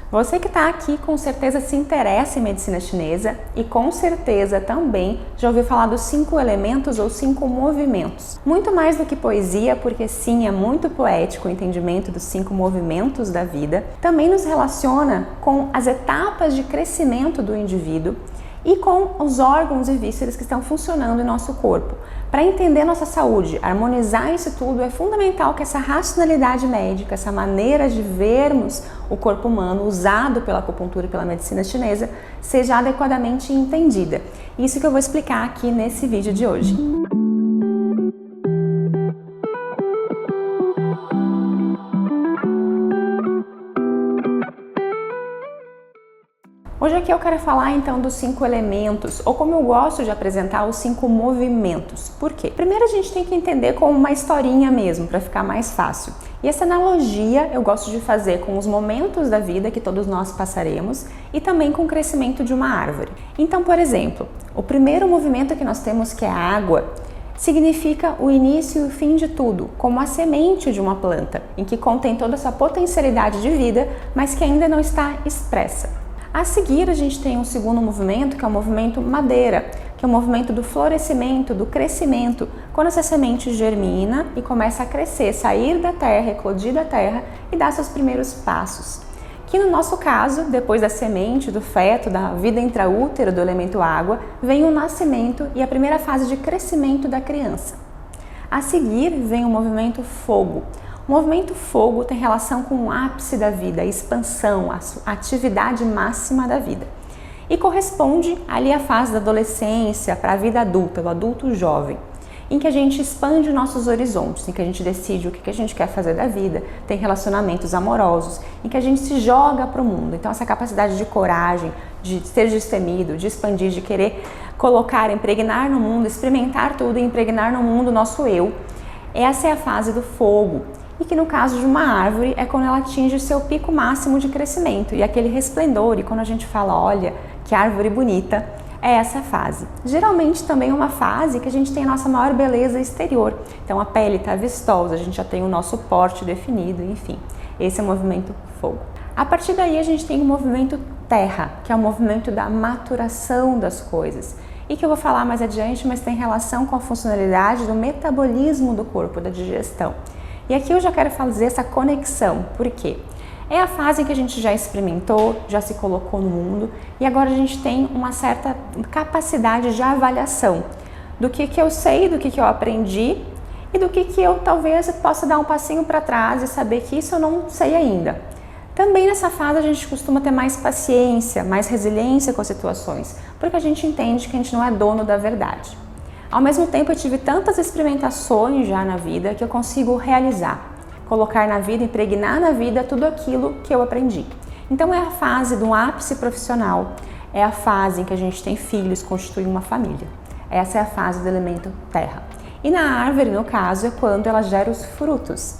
Você que está aqui com certeza se interessa em medicina chinesa e com certeza também já ouviu falar dos 5 elementos ou 5 movimentos. Muito mais do que poesia, porque sim, é muito poético o entendimento dos 5 movimentos da vida, também nos relaciona com as etapas de crescimento do indivíduo e com os órgãos e vísceras que estão funcionando em nosso corpo. Para entender nossa saúde, harmonizar isso tudo, é fundamental que essa racionalidade médica, essa maneira de vermos o corpo humano usado pela acupuntura e pela medicina chinesa, seja adequadamente entendida. Isso que eu vou explicar aqui nesse vídeo de hoje. Hoje aqui eu quero falar então dos 5 elementos, ou como eu gosto de apresentar, os 5 movimentos. Por quê? Primeiro a gente tem que entender como uma historinha mesmo, para ficar mais fácil. E essa analogia eu gosto de fazer com os momentos da vida que todos nós passaremos e também com o crescimento de uma árvore. Então, por exemplo, o primeiro movimento que nós temos, que é a água, significa o início e o fim de tudo, como a semente de uma planta, em que contém toda essa potencialidade de vida, mas que ainda não está expressa. A seguir, a gente tem um segundo movimento, que é o movimento madeira, que é o movimento do florescimento, do crescimento, quando essa semente germina e começa a crescer, sair da terra, eclodir da terra e dar seus primeiros passos. Que no nosso caso, depois da semente, do feto, da vida intraútero do elemento água, vem o nascimento e a primeira fase de crescimento da criança. A seguir, vem o movimento fogo. O movimento fogo tem relação com o ápice da vida, a expansão, a atividade máxima da vida. E corresponde ali à fase da adolescência para a vida adulta, o adulto jovem, em que a gente expande nossos horizontes, em que a gente decide o que a gente quer fazer da vida, tem relacionamentos amorosos, em que a gente se joga para o mundo. Então essa capacidade de coragem, de ser destemido, de expandir, de querer colocar, impregnar no mundo, experimentar tudo e impregnar no mundo o nosso eu, essa é a fase do fogo. E que no caso de uma árvore é quando ela atinge o seu pico máximo de crescimento e aquele resplendor, e quando a gente fala, olha, que árvore bonita, é essa fase. Geralmente também é uma fase que a gente tem a nossa maior beleza exterior, então a pele está vistosa, a gente já tem o nosso porte definido, enfim, esse é o movimento fogo. A partir daí a gente tem o movimento terra, que é o movimento da maturação das coisas, e que eu vou falar mais adiante, mas tem relação com a funcionalidade do metabolismo do corpo, da digestão. E aqui eu já quero fazer essa conexão, por quê? É a fase em que a gente já experimentou, já se colocou no mundo e agora a gente tem uma certa capacidade de avaliação do que eu sei, do que eu aprendi e do que eu talvez possa dar um passinho para trás e saber que isso eu não sei ainda. Também nessa fase a gente costuma ter mais paciência, mais resiliência com as situações, porque a gente entende que a gente não é dono da verdade. Ao mesmo tempo, eu tive tantas experimentações já na vida que eu consigo realizar, colocar na vida, impregnar na vida tudo aquilo que eu aprendi. Então é a fase do ápice profissional, é a fase em que a gente tem filhos, constitui uma família. Essa é a fase do elemento terra. E na árvore, no caso, é quando ela gera os frutos.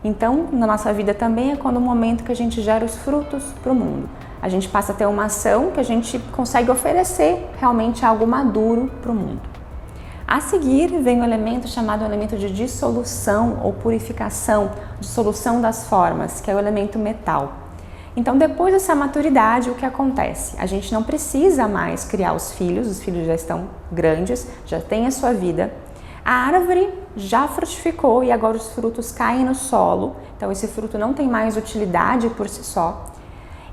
Então, na nossa vida também é quando o momento que a gente gera os frutos para o mundo. A gente passa a ter uma ação que a gente consegue oferecer realmente algo maduro para o mundo. A seguir vem o elemento chamado elemento de dissolução ou purificação, dissolução das formas, que é o elemento metal. Então, depois dessa maturidade, o que acontece? A gente não precisa mais criar os filhos já estão grandes, já têm a sua vida. A árvore já frutificou e agora os frutos caem no solo, então esse fruto não tem mais utilidade por si só.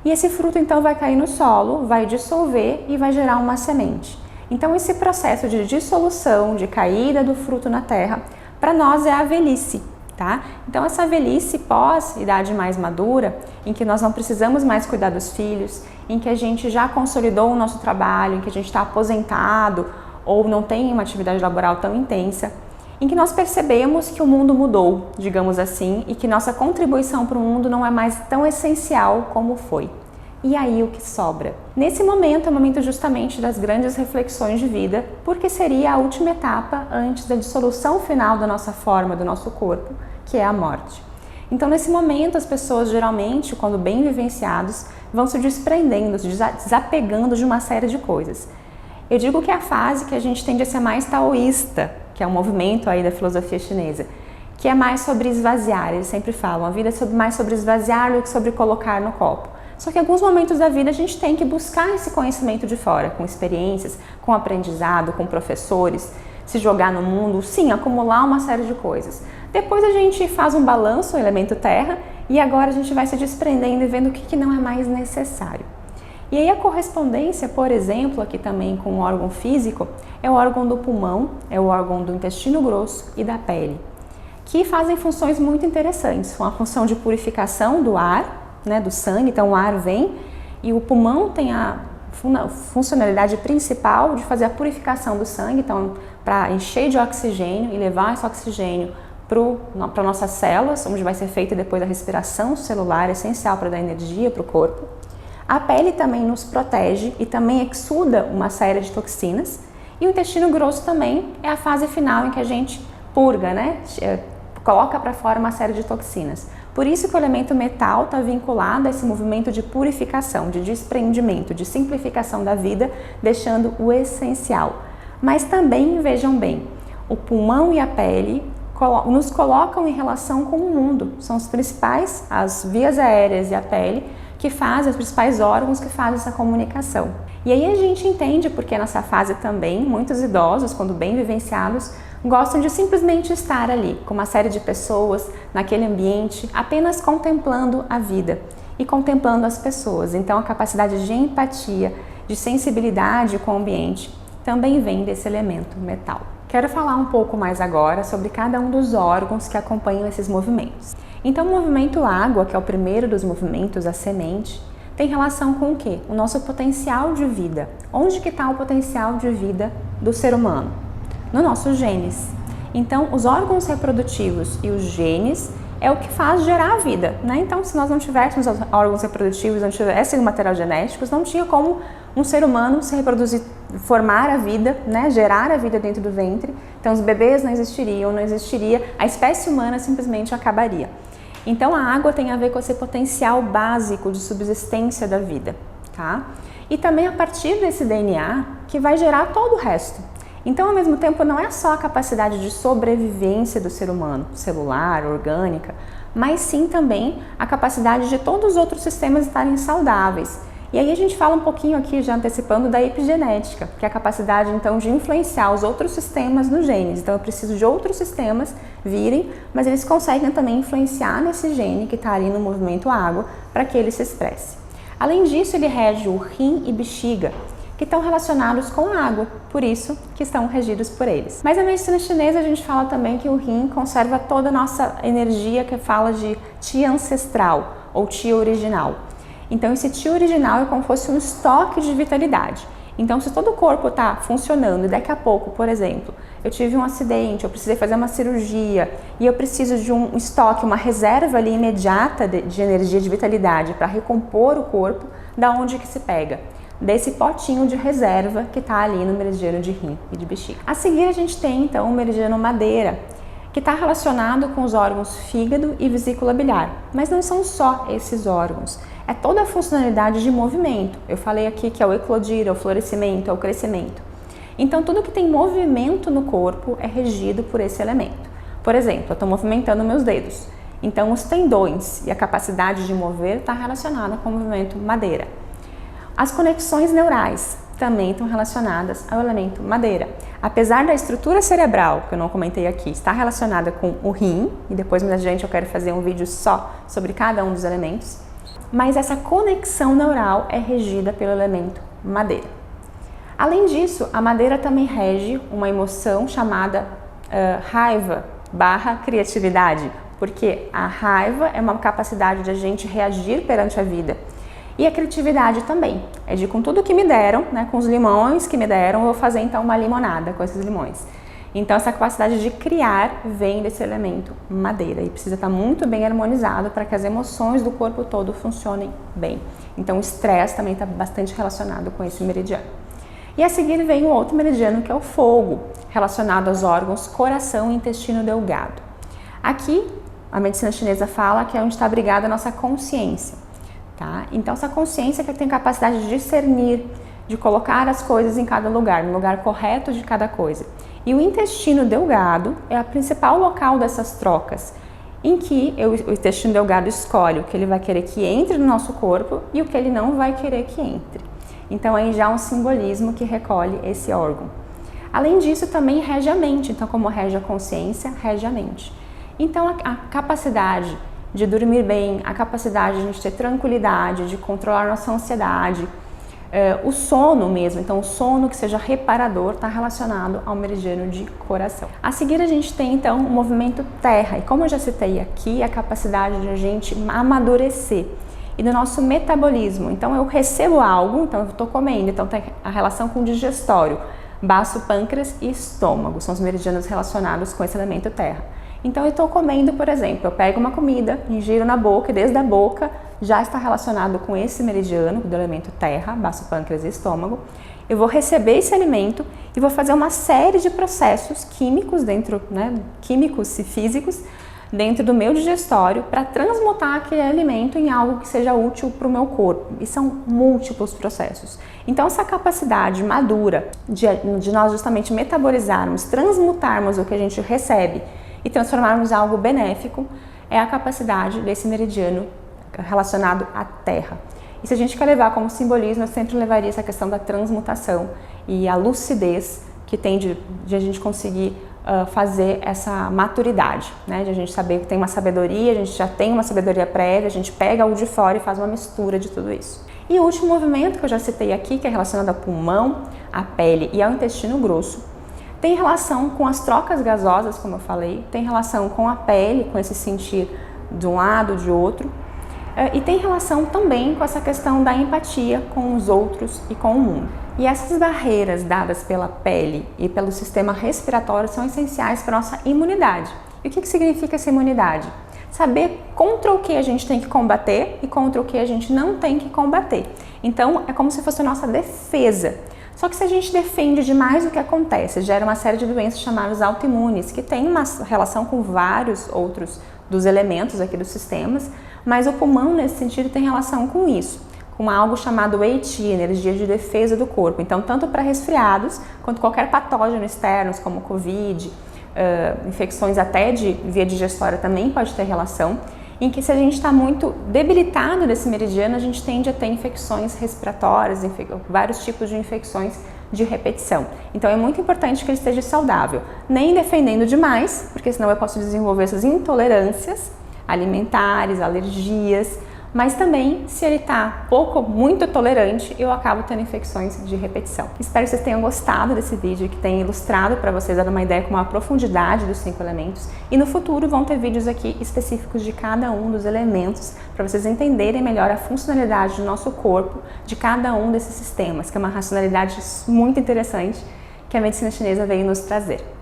E esse fruto então vai cair no solo, vai dissolver e vai gerar uma semente. Então esse processo de dissolução, de caída do fruto na terra, para nós é a velhice, tá? Então essa velhice pós-idade mais madura, em que nós não precisamos mais cuidar dos filhos, em que a gente já consolidou o nosso trabalho, em que a gente está aposentado ou não tem uma atividade laboral tão intensa, em que nós percebemos que o mundo mudou, digamos assim, e que nossa contribuição para o mundo não é mais tão essencial como foi. E aí o que sobra? Nesse momento é o momento justamente das grandes reflexões de vida, porque seria a última etapa antes da dissolução final da nossa forma, do nosso corpo, que é a morte. Então nesse momento as pessoas geralmente, quando bem vivenciados, vão se desprendendo, se desapegando de uma série de coisas. Eu digo que é a fase que a gente tende a ser mais taoísta, que é um movimento aí da filosofia chinesa, que é mais sobre esvaziar. Eles sempre falam, a vida é mais sobre esvaziar do que sobre colocar no copo. Só que em alguns momentos da vida a gente tem que buscar esse conhecimento de fora, com experiências, com aprendizado, com professores, se jogar no mundo, sim, acumular uma série de coisas. Depois a gente faz um balanço, o elemento terra, e agora a gente vai se desprendendo e vendo o que não é mais necessário. E aí a correspondência, por exemplo, aqui também com o órgão físico, é o órgão do pulmão, é o órgão do intestino grosso e da pele, que fazem funções muito interessantes. Uma função de purificação do ar, né, do sangue, então o ar vem, e o pulmão tem a funcionalidade principal de fazer a purificação do sangue, então para encher de oxigênio e levar esse oxigênio para nossas células, onde vai ser feita depois a respiração celular, essencial para dar energia para o corpo. A pele também nos protege e também exuda uma série de toxinas. E o intestino grosso também é a fase final em que a gente purga, né? Coloca para fora uma série de toxinas. Por isso que o elemento metal está vinculado a esse movimento de purificação, de desprendimento, de simplificação da vida, deixando o essencial. Mas também, vejam bem, o pulmão e a pele nos colocam em relação com o mundo. São os principais, as vias aéreas e a pele, que fazem, os principais órgãos que fazem essa comunicação. E aí a gente entende porque nessa fase também, muitos idosos, quando bem vivenciados, gostam de simplesmente estar ali, com uma série de pessoas, naquele ambiente, apenas contemplando a vida e contemplando as pessoas. Então a capacidade de empatia, de sensibilidade com o ambiente, também vem desse elemento metal. Quero falar um pouco mais agora sobre cada um dos órgãos que acompanham esses movimentos. Então, o movimento água, que é o primeiro dos movimentos, a semente, tem relação com o quê? O nosso potencial de vida. Onde que está o potencial de vida do ser humano? No nosso genes. Então, os órgãos reprodutivos e os genes é o que faz gerar a vida, né? Então, se nós não tivéssemos órgãos reprodutivos, não tivesse material genético, não tinha como um ser humano se reproduzir, formar a vida, né? Gerar a vida dentro do ventre. Então, os bebês não existiriam, não existiria, a espécie humana simplesmente acabaria. Então, a água tem a ver com esse potencial básico de subsistência da vida, tá? E também a partir desse DNA que vai gerar todo o resto. Então, ao mesmo tempo, não é só a capacidade de sobrevivência do ser humano, celular, orgânica, mas sim também a capacidade de todos os outros sistemas estarem saudáveis. E aí a gente fala um pouquinho aqui, já antecipando, da epigenética, que é a capacidade, então, de influenciar os outros sistemas nos genes. Então, eu preciso de outros sistemas virem, mas eles conseguem também influenciar nesse gene que está ali no movimento água, para que ele se expresse. Além disso, ele rege o rim e bexiga, que estão relacionados com a água, por isso que estão regidos por eles. Mas na medicina chinesa a gente fala também que o rim conserva toda a nossa energia, que fala de chi ancestral ou chi original. Então esse chi original é como se fosse um estoque de vitalidade. Então se todo o corpo está funcionando e daqui a pouco, por exemplo, eu tive um acidente, eu precisei fazer uma cirurgia e eu preciso de um estoque, uma reserva ali imediata de energia, de vitalidade para recompor o corpo, da onde que se pega? Desse potinho de reserva que está ali no meridiano de rim e de bexiga. A seguir a gente tem então o meridiano madeira, que está relacionado com os órgãos fígado e vesícula biliar. Mas não são só esses órgãos, é toda a funcionalidade de movimento. Eu falei aqui que é o eclodir, é o florescimento, é o crescimento. Então tudo que tem movimento no corpo é regido por esse elemento. Por exemplo, eu estou movimentando meus dedos. Então os tendões e a capacidade de mover está relacionada com o movimento madeira. As conexões neurais também estão relacionadas ao elemento madeira. Apesar da estrutura cerebral, que eu não comentei aqui, estar relacionada com o rim, e depois mais adiante eu quero fazer um vídeo só sobre cada um dos elementos, mas essa conexão neural é regida pelo elemento madeira. Além disso, a madeira também rege uma emoção chamada raiva / criatividade, porque a raiva é uma capacidade de a gente reagir perante a vida. E a criatividade também, é de com tudo que me deram, né, com os limões que me deram, eu vou fazer então uma limonada com esses limões. Então essa capacidade de criar vem desse elemento madeira e precisa estar muito bem harmonizado para que as emoções do corpo todo funcionem bem. Então o estresse também está bastante relacionado com esse meridiano. E a seguir vem o outro meridiano que é o fogo, relacionado aos órgãos coração e intestino delgado. Aqui a medicina chinesa fala que é onde está abrigada a nossa consciência. Tá? Então essa consciência que tem capacidade de discernir, de colocar as coisas em cada lugar, no lugar correto de cada coisa. E o intestino delgado é o principal local dessas trocas. em que o intestino delgado escolhe o que ele vai querer que entre no nosso corpo e o que ele não vai querer que entre. Então aí já há um simbolismo que recolhe esse órgão. Além disso, também rege a mente, então como rege a consciência, rege a mente. Então a capacidade de dormir bem, a capacidade de a gente ter tranquilidade, de controlar nossa ansiedade, o sono mesmo, então o sono que seja reparador está relacionado ao meridiano de coração. A seguir a gente tem então o movimento terra, e como eu já citei aqui, a capacidade de a gente amadurecer e do nosso metabolismo. Então eu recebo algo, então eu estou comendo, então tem a relação com o digestório, baço, pâncreas e estômago, são os meridianos relacionados com esse elemento terra. Então eu estou comendo, por exemplo, eu pego uma comida, ingiro na boca e desde a boca já está relacionado com esse meridiano do elemento terra, baço, pâncreas e estômago. Eu vou receber esse alimento e vou fazer uma série de processos químicos dentro, químicos e físicos dentro do meu digestório para transmutar aquele alimento em algo que seja útil para o meu corpo. E são múltiplos processos. Então essa capacidade madura de nós justamente metabolizarmos, transmutarmos o que a gente recebe e transformarmos em algo benéfico é a capacidade desse meridiano relacionado à terra. E se a gente quer levar como simbolismo, eu sempre levaria essa questão da transmutação e a lucidez que tem de a gente conseguir fazer essa maturidade, de a gente saber que tem uma sabedoria, a gente já tem uma sabedoria prévia, a gente pega algo de fora e faz uma mistura de tudo isso. E o último movimento que eu já citei aqui, que é relacionado ao pulmão, à pele e ao intestino grosso, tem relação com as trocas gasosas, como eu falei, tem relação com a pele, com esse sentir de um lado, de outro, e tem relação também com essa questão da empatia com os outros e com o mundo. E essas barreiras dadas pela pele e pelo sistema respiratório são essenciais para a nossa imunidade. E o que significa essa imunidade? Saber contra o que a gente tem que combater e contra o que a gente não tem que combater. Então, é como se fosse a nossa defesa. Só que se a gente defende demais, o que acontece? Gera uma série de doenças chamadas autoimunes, que tem uma relação com vários outros dos elementos aqui dos sistemas, mas o pulmão, nesse sentido, tem relação com isso, com algo chamado EIT, energia de defesa do corpo. Então, tanto para resfriados, quanto qualquer patógeno externos, como Covid, infecções até de via digestória também pode ter relação, em que se a gente está muito debilitado desse meridiano, a gente tende a ter infecções respiratórias, vários tipos de infecções de repetição. Então é muito importante que ele esteja saudável, nem defendendo demais, porque senão eu posso desenvolver essas intolerâncias alimentares, alergias, mas também se ele está muito tolerante, eu acabo tendo infecções de repetição. Espero que vocês tenham gostado desse vídeo, que tenha ilustrado para vocês, dado uma ideia com a profundidade dos 5 elementos, e no futuro vão ter vídeos aqui específicos de cada um dos elementos, para vocês entenderem melhor a funcionalidade do nosso corpo, de cada um desses sistemas, que é uma racionalidade muito interessante que a medicina chinesa veio nos trazer.